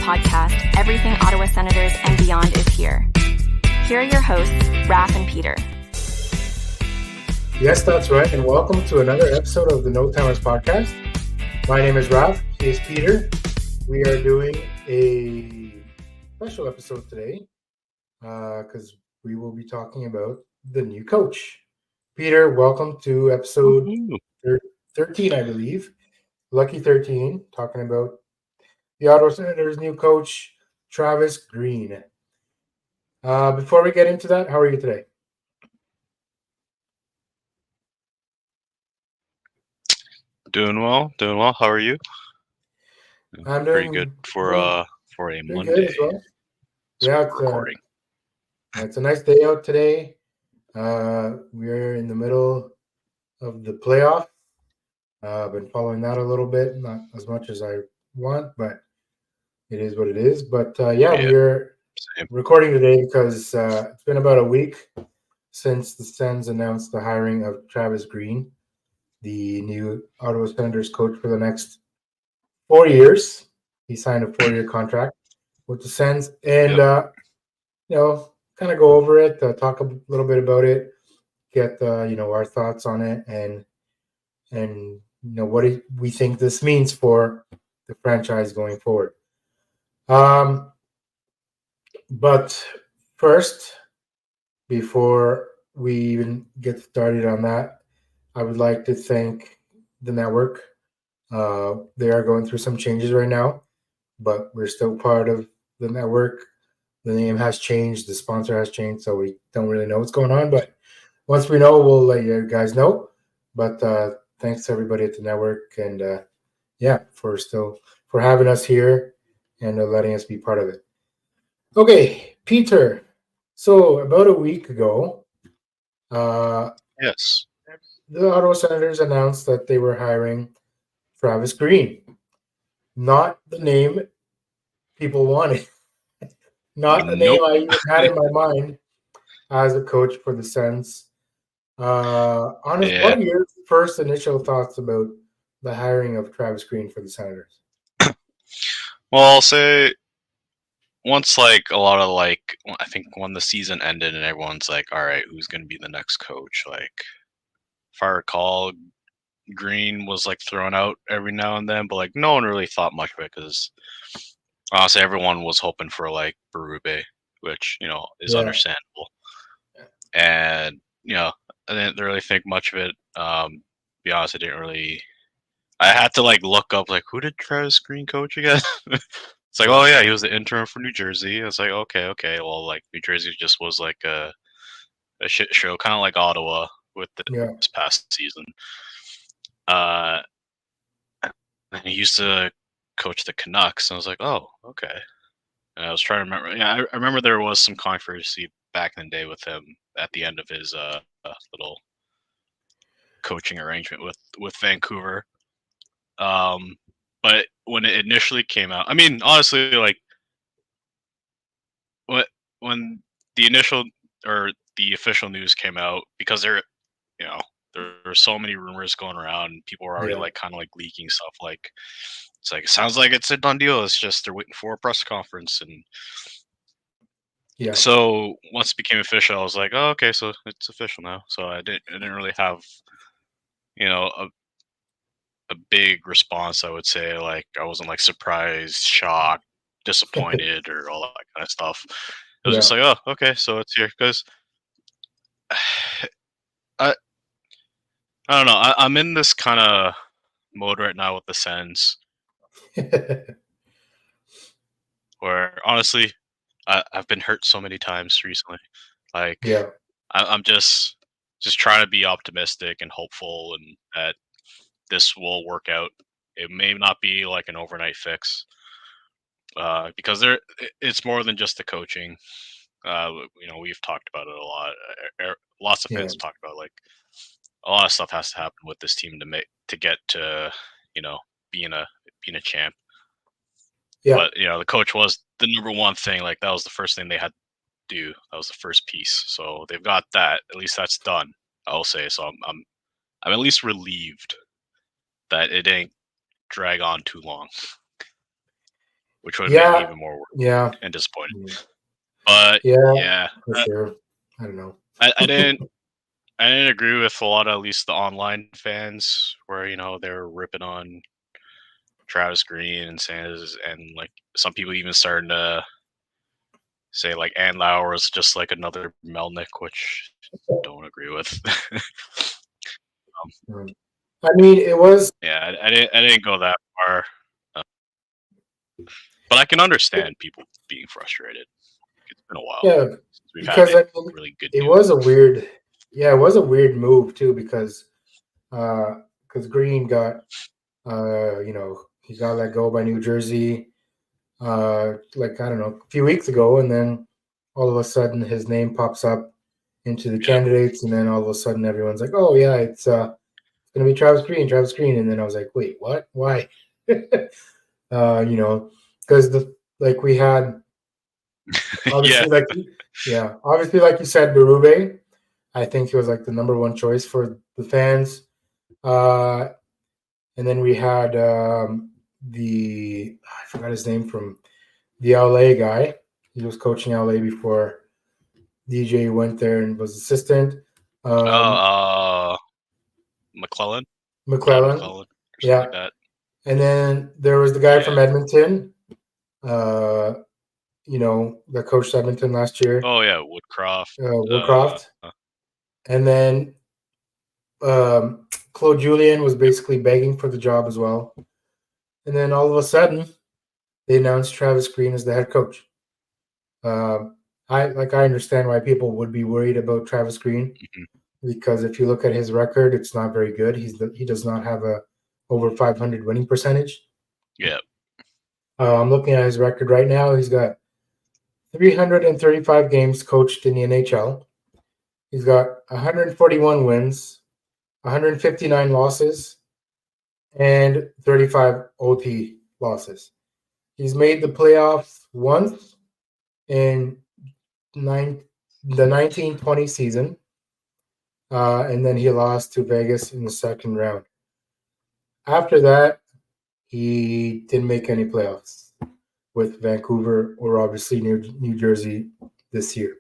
podcast, Everything Ottawa Senators and Beyond is here. Here are your hosts, Raph and Peter. Yes, that's right, and welcome to another episode of the No Timers podcast. My name is Raph, he is Peter. We are doing a special episode today because we will be talking about the new coach. Peter, welcome to episode 13, I believe. Lucky 13, talking about the Ottawa Senators' new coach, Travis Green. Before we get into that, how are you today? Doing well. How are you? I'm pretty doing good for a Monday. Good as well. Yeah, it's recording. It's a nice day out today. We're in the middle of the playoff. I've been following that a little bit, not as much as I want, but it is what it is. But we're recording today because it's been about a week since the Sens announced the hiring of Travis Green, the new Ottawa Senators coach for the next 4 years. He signed a 4-year contract with the Sens, and kind of go over it, talk a little bit about it, get our thoughts on it, and what we think this means for the franchise going forward. But first, before we even get started on that, I would like to thank the network. They are going through some changes right now, but we're still part of the network. The name has changed, the sponsor has changed, so we don't really know what's going on. But once we know, we'll let you guys know. But thanks to everybody at the network, and for having us here and letting us be part of it. Okay, Peter. So about a week ago, yes, the Ottawa Senators announced that they were hiring Travis Green. Not the name people wanted. Not a name I even had in my mind as a coach for the Sens. What are your first initial thoughts about the hiring of Travis Green for the Senators? Well, I'll say once a lot of I think when the season ended and everyone's like, all right, who's going to be the next coach? If I recall, Green was thrown out every now and then, but no one really thought much of it because honestly, everyone was hoping for Berube, which is understandable. And I didn't really think much of it. Be honest, I didn't really. I had to look up who did Travis Green coach again? It's oh yeah, he was the interim for New Jersey. I was okay. Well, New Jersey just was a shit show, kind of like Ottawa with this past season. And he used to coach the Canucks. And I was oh, okay. And I was trying to remember. Yeah, I remember there was some controversy back in the day with him at the end of his little coaching arrangement with Vancouver. But when it initially came out, I mean, honestly, when the initial or the official news came out, because there were so many rumors going around, people were already kind of leaking stuff. It's it sounds like it's a done deal. It's just they're waiting for a press conference, and so once it became official, I was oh, okay, so it's official now. So I didn't really have a big response. I would say I wasn't surprised, shocked, disappointed, or all that kind of stuff. It was just oh, okay, so it's here because I don't know. I'm in this kind of mode right now with the Sens, where honestly, I've been hurt so many times recently. I'm just trying to be optimistic and hopeful, and that this will work out. It may not be an overnight fix, because it's more than just the coaching. We've talked about it a lot. Lots of fans have talked about a lot of stuff has to happen with this team to get to being a champ. But the coach was the number one thing. That was the first thing they had to do. That was the first piece. So they've got that. At least that's done, I'll say. So I'm at least relieved that it didn't drag on too long. which would have made me Yeah, even more worried yeah, and disappointed. But yeah, for sure. I don't know. I didn't agree with a lot of at least the online fans where they were ripping on Travis Green and Sanders, and like some people even starting to say like Andlauer was just like another Melnick, which don't agree with. I mean, it was. Yeah, I didn't go that far, uh, but I can understand people being frustrated. It's been a while Yeah, since we've had because any I mean, really good it news. was a weird. Yeah, it was a weird move too because Green got he got let go by New Jersey like I don't know a few weeks ago, and then all of a sudden his name pops up into the Yeah, candidates, and then all of a sudden everyone's like, oh yeah, it's gonna be Travis Green, and then I was like, wait, what? Why? Because the like we had yeah, obviously obviously like you said, Berube. I think he was like the number one choice for the fans. Uh, and then we had I forgot his name from the LA guy. He was coaching LA before DJ went there and was assistant. Um, oh, McClellan, John McClellan, McClellan, or something yeah. like that. And then there was the guy Yeah. from Edmonton, uh, that coached Edmonton last year, Oh yeah, Woodcroft. Woodcroft. And then Claude Julien was basically begging for the job as well. And then all of a sudden, they announced Travis Green as the head coach. I understand why people would be worried about Travis Green Mhm. because if you look at his record, it's not very good. He does not have a over 500 winning percentage. Yeah. I'm looking at his record right now. He's got 335 games coached in the NHL. He's got 141 wins, 159 losses, and 35 OT losses. He's made the playoffs once in the 1920 season, and then he lost to Vegas in the second round. After that, he didn't make any playoffs with Vancouver or obviously New Jersey this year.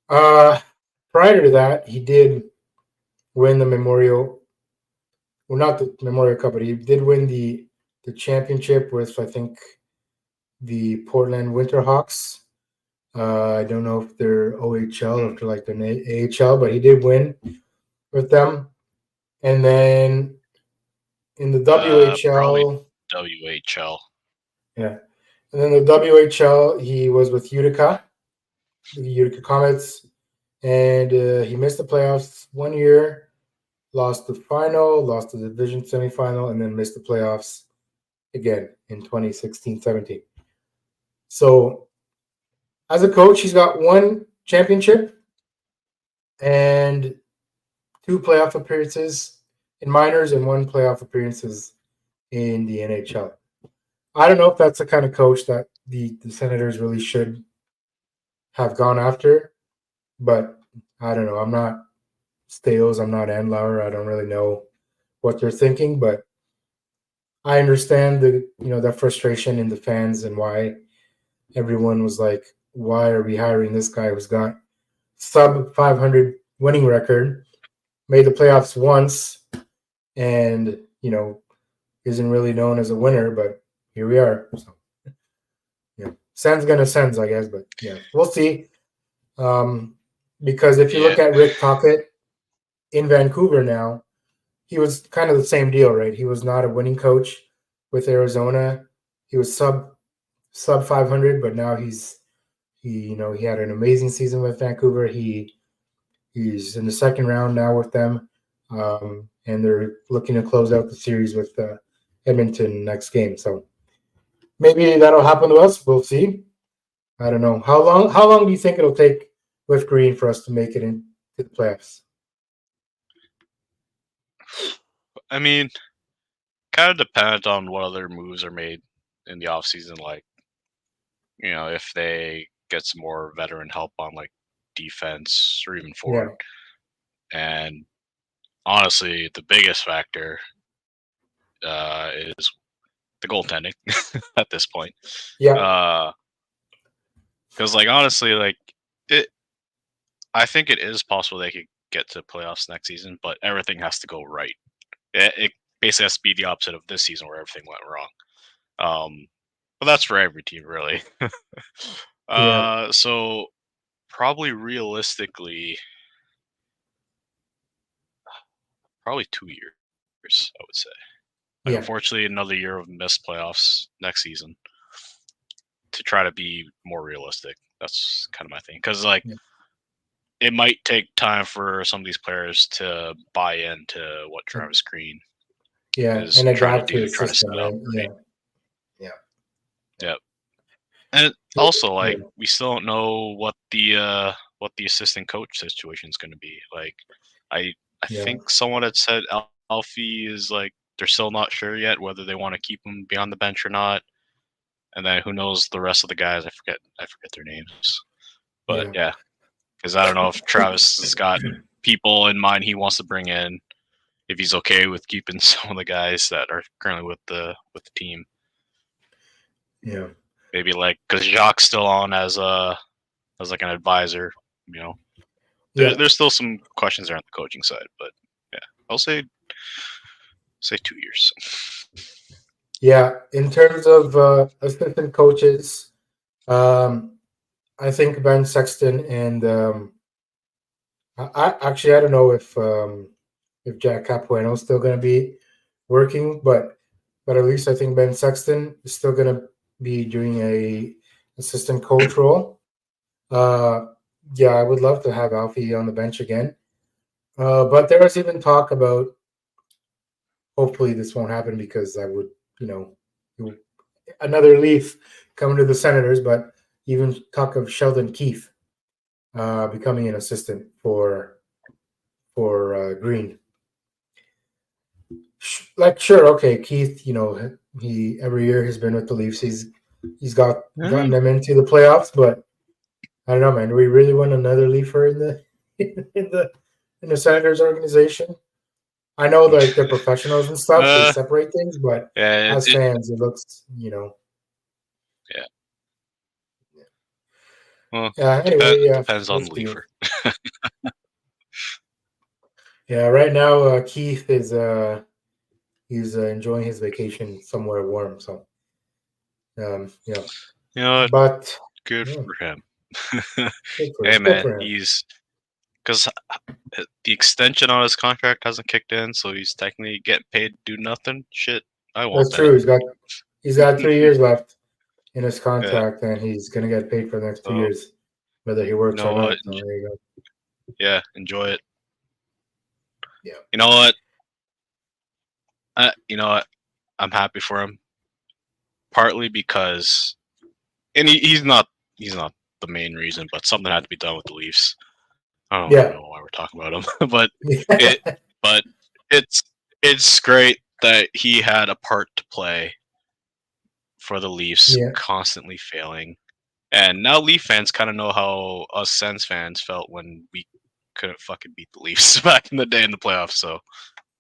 Uh, Prior to that, he did win the Memorial, well, not the Memorial Cup, but he did win the championship with I think the Portland Winterhawks. I don't know if they're OHL or if they're like they're AHL, but he did win with them. And then in the Probably WHL, WHL. yeah. And then the WHL, he was with the Utica Comets, and he missed the playoffs 1 year, lost the final, lost the division semifinal, and then missed the playoffs again in 2016-17. So as a coach, he's got one championship and two playoff appearances in minors and one playoff appearances in the NHL. I don't know if that's the kind of coach that the Senators really should have gone after, but I don't know. I'm not Stales. I'm not Andlauer. I don't really know what they're thinking, but I understand the frustration in the fans and why everyone was like, why are we hiring this guy who's got sub 500 winning record, made the playoffs once, and isn't really known as a winner, but here we are. So yeah, Sen's gonna Sens, I guess, but yeah, we'll see. Because if you Yeah. look at Rick Tocchet in Vancouver now, he was kind of the same deal, right? He was not a winning coach with Arizona. He was sub 500, but now he had an amazing season with Vancouver. He's in the second round now with them, and they're looking to close out the series with Edmonton next game. So maybe that'll happen to us. We'll see. I don't know how long. How long do you think it'll take with Green for us to make it into the playoffs? I mean, kind of dependent on what other moves are made in the offseason, like, if they get some more veteran help on like defense or even Yeah, forward. And honestly, the biggest factor is the goaltending at this point. Yeah. Because like honestly, like I think it is possible they could get to playoffs next season, but everything has to go right. It basically has to be the opposite of this season where everything went wrong. But that's for every team, really. Yeah. So probably realistically, probably 2 years, I would say. Like, Yeah. unfortunately, another year of missed playoffs next season to try to be more realistic. That's kind of my thing. Because, like, Yeah. it might take time for some of these players to buy into what Travis Green Yeah. is And trying to adapt to do, the trying to system, set up, right? right? Yeah. Yeah. Yep. And also, Yeah. like, we still don't know what the assistant coach situation is going to be. Like, I Yeah. think someone had said Alfie is like they're still not sure yet whether they want to keep him beyond the bench or not. And then who knows the rest of the guys? I forget their names. But Yeah. yeah, because I don't know if Travis has got people in mind he wants to bring in. If he's okay with keeping some of the guys that are currently with the team. Yeah. Maybe like because Jacques still on as like an advisor. You know, Yeah. there's still some questions there on the coaching side, but yeah, I'll say 2 years. Yeah. In terms of assistant coaches, I think Ben Sexton and I don't know if Jack Capuano is still going to be working, but at least I think Ben Sexton is still going to be doing a assistant coach role. Yeah, I would love to have Alfie on the bench again. But there was even talk about hopefully this won't happen because I would, another Leaf coming to the Senators, but even talk of Sheldon Keefe becoming an assistant for Green. Like sure, okay, Keith, he every year has been with the Leafs. He's gotten them into the playoffs, but I don't know, man. Do we really want another Leafer in the in the Senators organization? I know like they're professionals and stuff. They separate things, but Yeah, as fans, it looks, Yeah. Well, Yeah. Anyway, yeah. depends on Let's the see. Leafer. Yeah. Right now, Keith is he's enjoying his vacation somewhere warm. So, yeah. You know what? But Good yeah, for him. good Hey man, for him. he's because the extension on his contract hasn't kicked in, so he's technically getting paid to do nothing. Shit, I want That's that. true. He's got 3 years left in his Yeah. contract, and he's gonna get paid for the next 2 years, whether he You works know or what? not. So there you go. Yeah, enjoy it. Yeah. You know what? You know what? I'm happy for him. Partly because, and he's not the main reason, but something had to be done with the Leafs. I don't even Yeah. know why we're talking about him, but but it's great that he had a part to play for the Leafs Yeah. constantly failing. And now Leaf fans kind of know how us Sens fans felt when we couldn't fucking beat the Leafs back in the day in the playoffs. So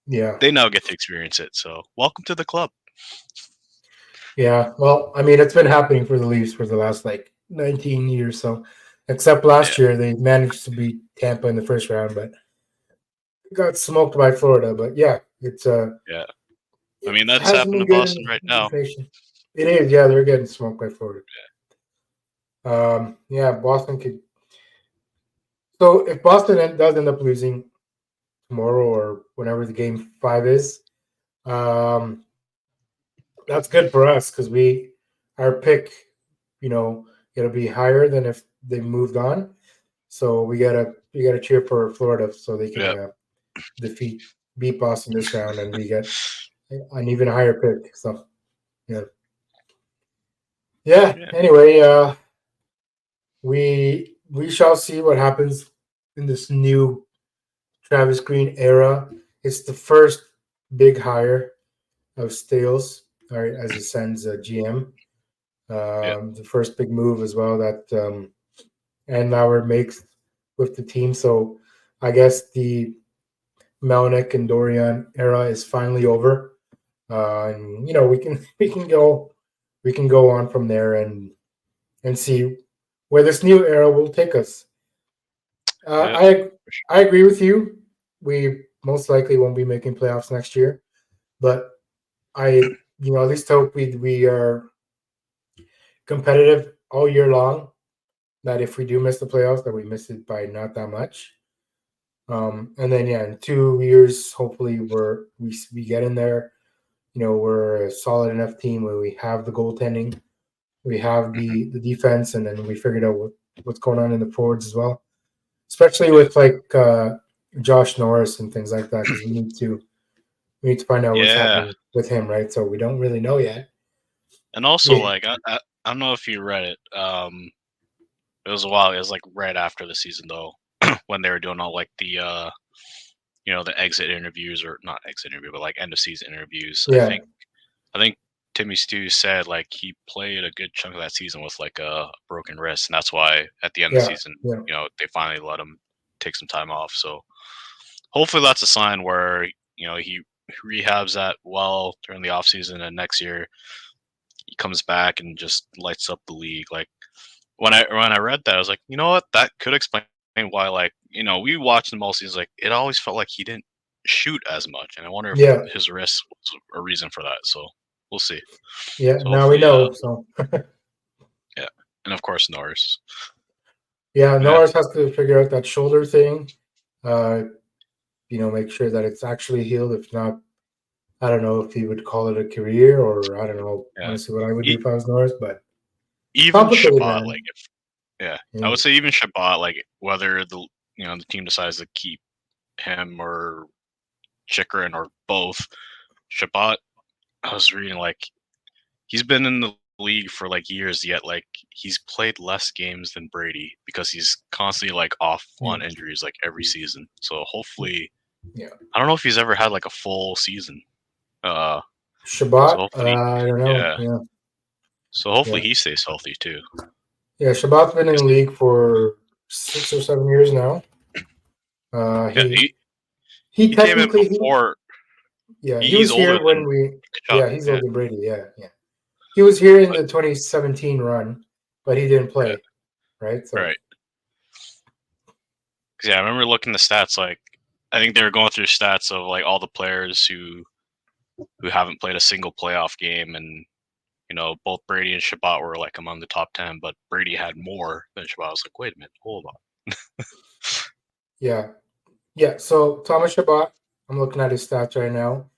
Yeah. they now get to experience it. So welcome to the club. Yeah. Well, I mean, it's been happening for the Leafs for the last like 19 years. So, except last year, they managed to beat Tampa in the first round, but got smoked by Florida. But yeah, it's Yeah. I it mean, that's hasn't happened been to good Boston right in now. nation. It is. Yeah, they're getting smoked by Florida. Yeah, Boston could. So if Boston does end up losing tomorrow or whenever the game 5 is, that's good for us because our pick, it'll be higher than if they moved on. So we gotta cheer for Florida so they can Yeah. beat Boston this round and we get an even higher pick. So yeah. Yeah. Anyway, we shall see what happens in this new Travis Green era. It's the first big hire of Stales, all right, as a Sens GM. Yeah. The first big move as well that Andlauer makes with the team. So I guess the Melnick and Dorian era is finally over. And we can go on from there and see where this new era will take us. Yeah. I agree with you. We most likely won't be making playoffs next year, but I at least hope we are competitive all year long. That if we do miss the playoffs, that we miss it by not that much. And then in 2 years, hopefully we get in there. We're a solid enough team where we have the goaltending, we have the defense, and then we figured out what's going on in the forwards as well, especially with like Josh Norris and things like that, because we need to find out what's Yeah. happening with him, right? So we don't really know yet. And also, Yeah. like, I don't know if you read it. It was a while. It was like right after the season, though, when they were doing all like the the exit interviews, or not exit interview, but like end of season interviews. Yeah. I think Timmy Stu said like he played a good chunk of that season with like a broken wrist, and that's why at the end of the season, they finally let him take some time off. So hopefully that's a sign where he rehabs that well during the off season, and next year he comes back and just lights up the league. Like when I read that, I was like, you know what, that could explain why, like, we watched him all season. Like it always felt like he didn't shoot as much, and I wonder if Yeah. his wrist was a reason for that. So we'll see. Yeah. So Now we know. So yeah, and of course Norris. yeah, Norris has to figure out that shoulder thing. Make sure that it's actually healed. If not, I don't know if he would call it a career, or I don't know honestly what I would do if I was Norris, but even complicated, Shabbat, man. like I would say even Shabbat, like whether the team decides to keep him or Chikrin or both, Shabbat, I was reading like he's been in the league for like years, yet like he's played less games than Brady because he's constantly like off on injuries like every season. So hopefully, I don't know if he's ever had like a full season. Shabbat, so I don't know. Yeah. So hopefully he stays healthy too. Yeah, Shabbat's been in the league for 6 or 7 years now. He came in technically before. he was here when he's yeah. older than Brady. Yeah. He was here in the 2017 run, but he didn't play. Right. So. Right. Yeah, I remember looking at the stats. Like, I think they were going through stats of like all the players who haven't played a single playoff game, and both Brady and Shabbat were like among the top 10, but Brady had more than Shabbat. I was like, wait a minute, hold on. Yeah. So Thomas Shabbat, I'm looking at his stats right now.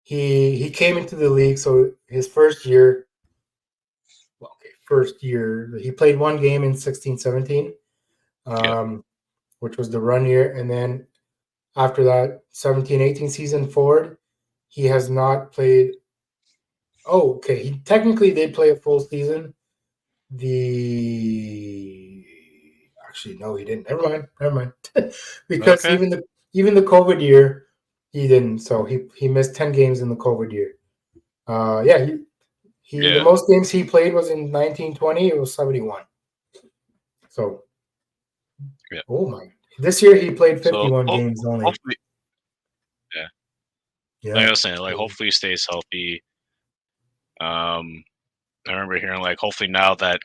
He came into the league, so his first year, he played one game in 16-17, which was the run year, and then after that 17-18 season forward, he has not played. Oh, okay. He technically did play a full season. Actually, no, he didn't. Never mind. Because even the COVID year, he didn't. So he missed 10 games in the COVID year. The most games he played was in 1920. It was 71. So, oh my! This year he played 51 games only. Hopefully, like I was saying, like hopefully he stays healthy. I remember hearing like hopefully now that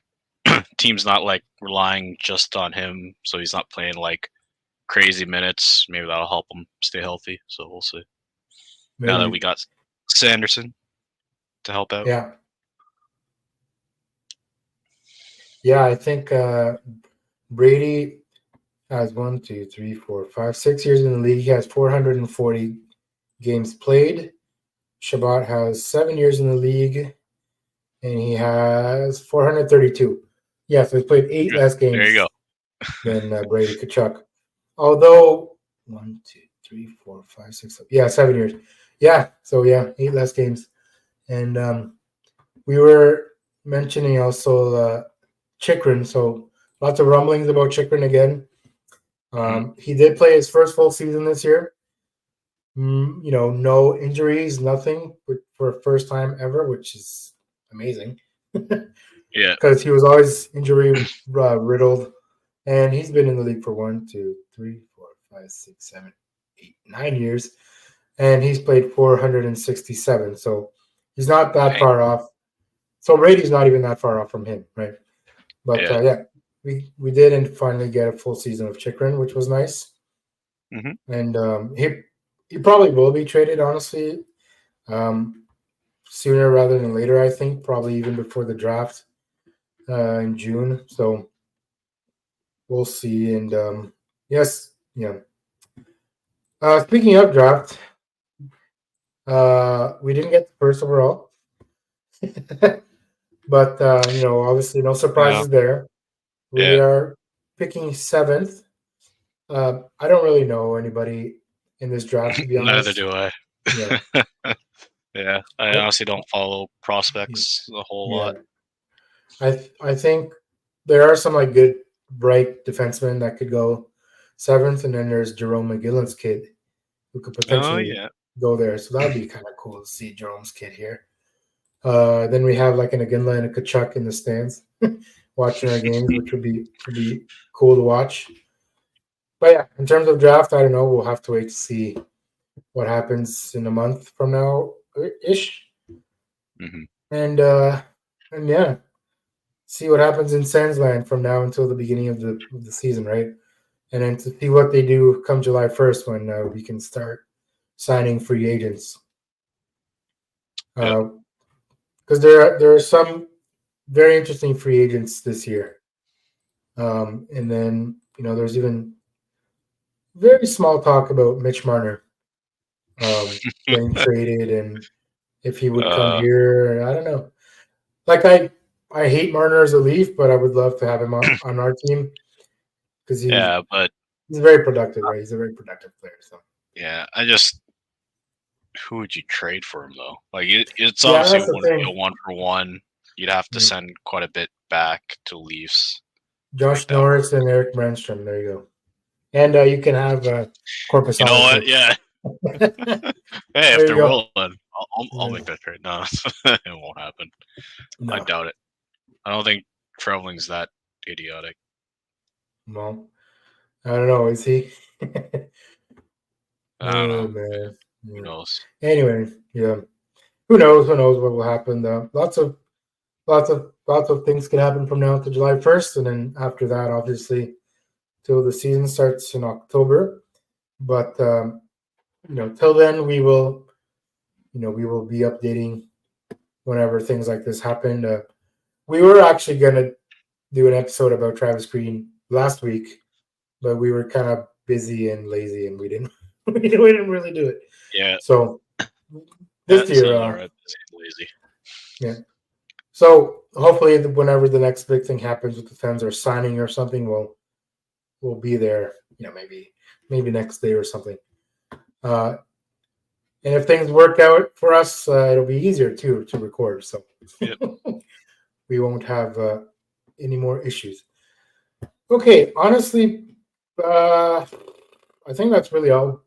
team's not like relying just on him, so he's not playing like crazy minutes. Maybe that'll help him stay healthy. So we'll see. Maybe. Now that we got Sanderson to help out. Yeah, I think Brady has 6 years in the league. He has 440 games played. Shabbat has 7 years in the league, and he has 432. Yeah, so he's played 8 less games. There you go. than Brady Tkachuk. Although 1, 2, 3, 4, 5, 6, 7. 7 years. Yeah, so 8 less games. And we were mentioning also Chikrin. So lots of rumblings about Chikrin again. He did play his first full season this year. No injuries, nothing for a first time ever, which is amazing. Yeah, because he was always injury riddled, and he's been in the league for 1, 2, 3, 4, 5, 6, 7, 8, 9 years. and he's played 467. So he's not that Dang. far off. So Brady's not even that far off from him, right? But Yeah. we did finally get a full season of Chikrin, which was nice. Mhm. And he probably will be traded, honestly, sooner rather than later. I think probably even before the draft in June. So we'll see. And yes, yeah. Speaking of draft, we didn't get the first overall, but obviously no Yeah. surprises there. We Yeah. are picking seventh. I don't really know anybody in this draft, to be Neither honest. do I. Yeah, Yeah. I I, honestly don't follow prospects a whole yeah. lot. I think there are some like good, bright defensemen that could go seventh, and then there's Jerome McGillen's kid who could Oh potentially yeah. go there. So that would be kind of cool to see Jerome's kid here. Then we have like an Aginla and a Kachuk in the stands watching our games, which would be cool to watch. But yeah, in terms of draft, I don't know. We'll have to wait to see what happens in a month from now ish, Mhm. and and yeah, see what happens in Sandsland from now until the beginning of the season, right? And then to see what they do come July 1st when we can start signing free agents. Yep. Because there are some very interesting free agents this year. And then there's even very small talk about Mitch Marner getting traded, and if he would come uh. here. I don't know. Like I hate Marner as a Leaf, but I would love to have him on our team because Yeah, but he's very productive, right? He's a very productive player. So yeah, who would you trade for him though? Like it's yeah, obviously that's the wouldn't be a thing. 1-for-1. You'd have to Yeah. send quite a bit back to Leafs to make Josh that work. Norris and Eric Brandstrom. There you go. And you can have You know Korpisalo what? too. Yeah. Hey, if There you they're go. willing, I'll Yeah. make that trade. No, it won't happen. I No, doubt it. I don't think traveling's that idiotic. well, I don't know. Is he? I don't Oh know. man. Who Yeah. knows? Anyway, yeah. Who knows? Who knows what will happen? Lots of things can happen from now to July 1st, and then after that, obviously, till the season starts in October. But till then, we will be updating whenever things like this happen. We were actually gonna do an episode about Travis Green last week, but we were kind of busy and lazy, and we didn't we didn't really do it. Yeah, So yeah, this year, sounds alright. Lazy. yeah. So hopefully, whenever the next big thing happens with the Fens or signing or something, we'll be there. Maybe next day or something. Uh, and if things work out for us, it'll be easier too to record. So Yep. we won't have any more issues. Okay, honestly, I think that's really all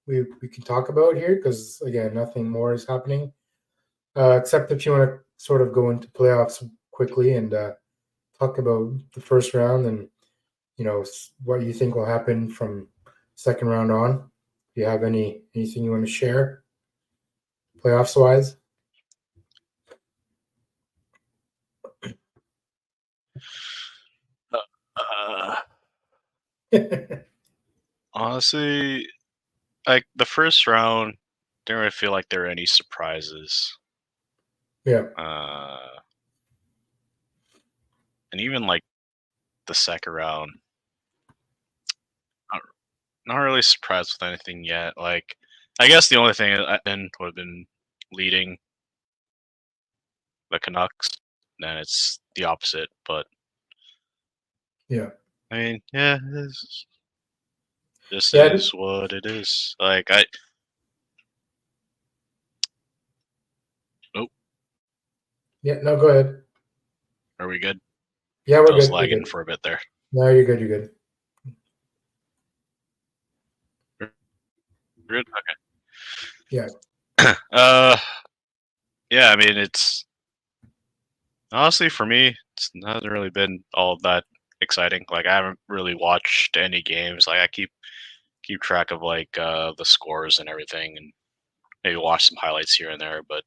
we can talk about here because again, nothing more is happening except if you want to sort of go into playoffs quickly and talk about the first round and what you think will happen from second round on. Do you have anything you want to share playoffs wise? Uh, honestly, like the first round, didn't really feel like there were any surprises. Yeah, And even like the second round, not, not really surprised with anything yet. Like, I guess the only thing I then would have been leading the Canucks. Then it's the opposite. But yeah, I mean, yeah, this yeah, is what it is. Like I, oh, yeah. No, go ahead. are we good? Yeah, I we're was good. We're lagging good. for a bit there. No, you're good. You're good. Good. Okay. Yeah, Uh, yeah. I mean, it's honestly for me, it hasn't really been all that exciting. Like I haven't really watched any games. Like I keep track of like the scores and everything, and maybe watch some highlights here and there. But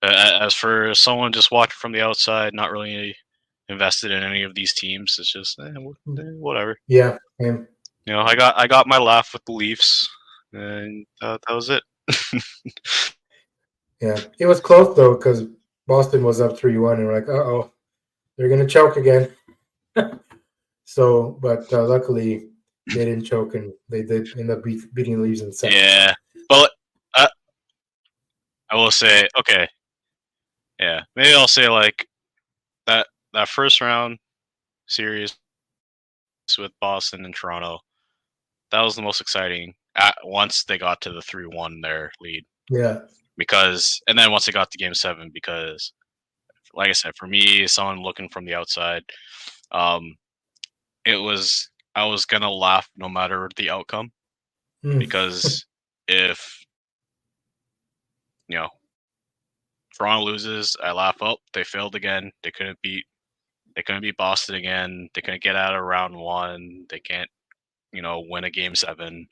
as for someone just watching from the outside, not really invested in any of these teams, it's just whatever. Yeah. I got my laugh with the Leafs, and that was it. Yeah, it was close though because Boston was up 3-1, and we're like, oh, they're gonna choke again. So, but luckily they didn't choke, and they did end up beating the Leafs in 7. Yeah, well, I will say, okay, yeah, maybe I'll say like that first round series with Boston and Toronto, that was the most exciting. Once they got to the 3-1 their lead, Yeah, and then once they got to Game 7, because, like I said, for me, someone looking from the outside, I was gonna laugh no matter the outcome, because if Toronto loses, I laugh. Oh, they failed again. They couldn't beat Boston again. They couldn't get out of round 1. They can't, win a Game 7.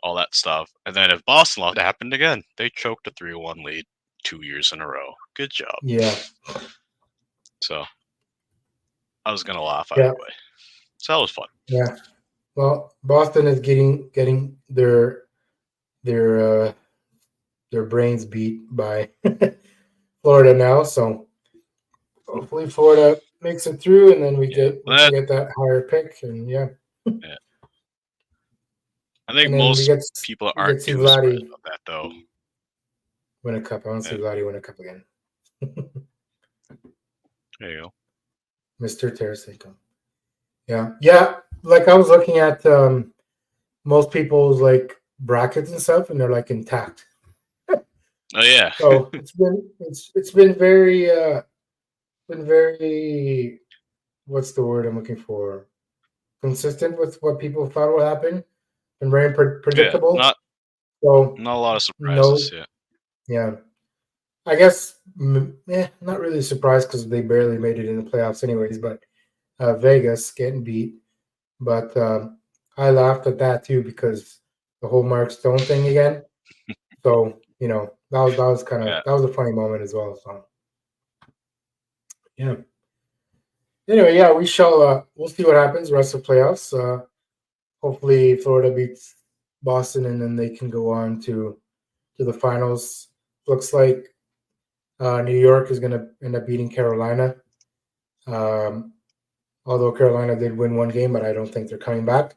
All that stuff. And then if Boston lost, it happened again. They choked a 3-1 lead 2 years in a row. Good job. Yeah. So I was gonna laugh either way. So that was fun. Yeah. Well, Boston is getting their brains beat by Florida now. So hopefully Florida makes it through, and then we get that higher pick. And yeah. I think most people aren't too surprised about that, though. Win a cup. I want to see Vladdy win a cup again. There you go. Mr. Tarasenko. Yeah. Yeah. Like I was looking at most people's like brackets and stuff, and they're like intact. Oh yeah. So it's been very what's the word I'm looking for? Consistent with what people thought would happen, and very predictable. Yeah, not a lot of surprises. Yeah. I guess not really surprised because they barely made it in the playoffs anyways, but Vegas getting beat. But I laughed at that too because the whole Mark Stone thing again. So, that was kind of that was a funny moment as well. So yeah. Anyway, yeah, we'll see what happens rest of the playoffs. Hopefully Florida beats Boston, and then they can go on to the finals. Looks like New York is going to end up beating Carolina. Although Carolina did win one game, but I don't think they're coming back.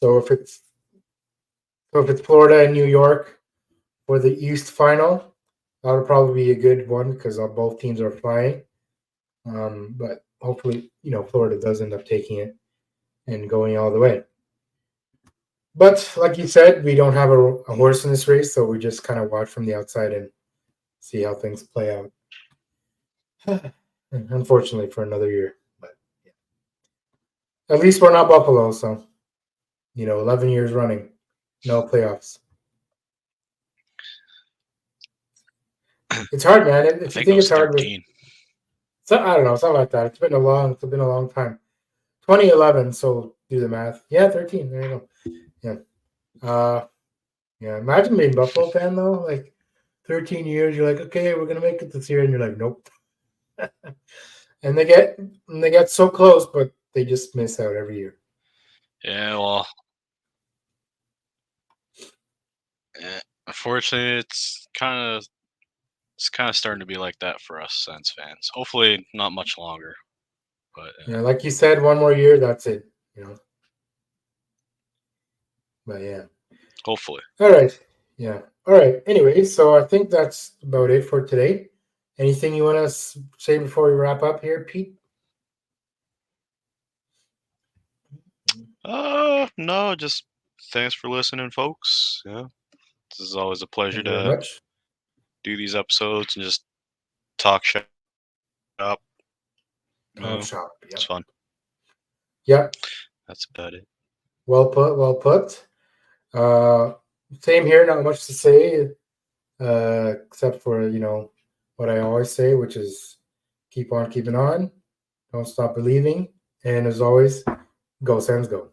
So if it's Florida and New York for the East final, that would probably be a good one because both teams are flying. But hopefully, Florida does end up taking it and going all the way. But like you said, we don't have a horse in this race, so we just kind of watch from the outside and see how things play out. Unfortunately, for another year. But yeah. At least we're not Buffalo, so 11 years running, no playoffs. It's hard, man. If you think it's hard, I don't know, something like that. It's been a long time. 2011. So do the math. Yeah, 13. There you go. Yeah. Yeah. Imagine being a Buffalo fan though. Like 13 years, you're like, okay, we're gonna make it this year, and you're like, nope. and they get so close, but they just miss out every year. Yeah, well, unfortunately, it's kind of starting to be like that for us Sens fans. Hopefully, not much longer. But yeah, like you said, one more year, that's it. But yeah. Hopefully. All right. Yeah. All right. Anyway, so I think that's about it for today. Anything you want to say before we wrap up here, Pete? No, just thanks for listening, folks. Yeah. This is always a pleasure to do these episodes and just talk shop. Talk shop. Yeah. It's fun. Yep. That's about it. Well put. Same here, not much to say, except for, what I always say, which is keep on keeping on. Don't stop believing. And as always, go Sens go.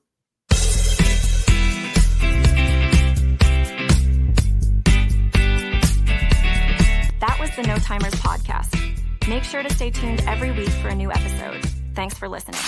the No Timers podcast. Make sure to stay tuned every week for a new episode. Thanks for listening.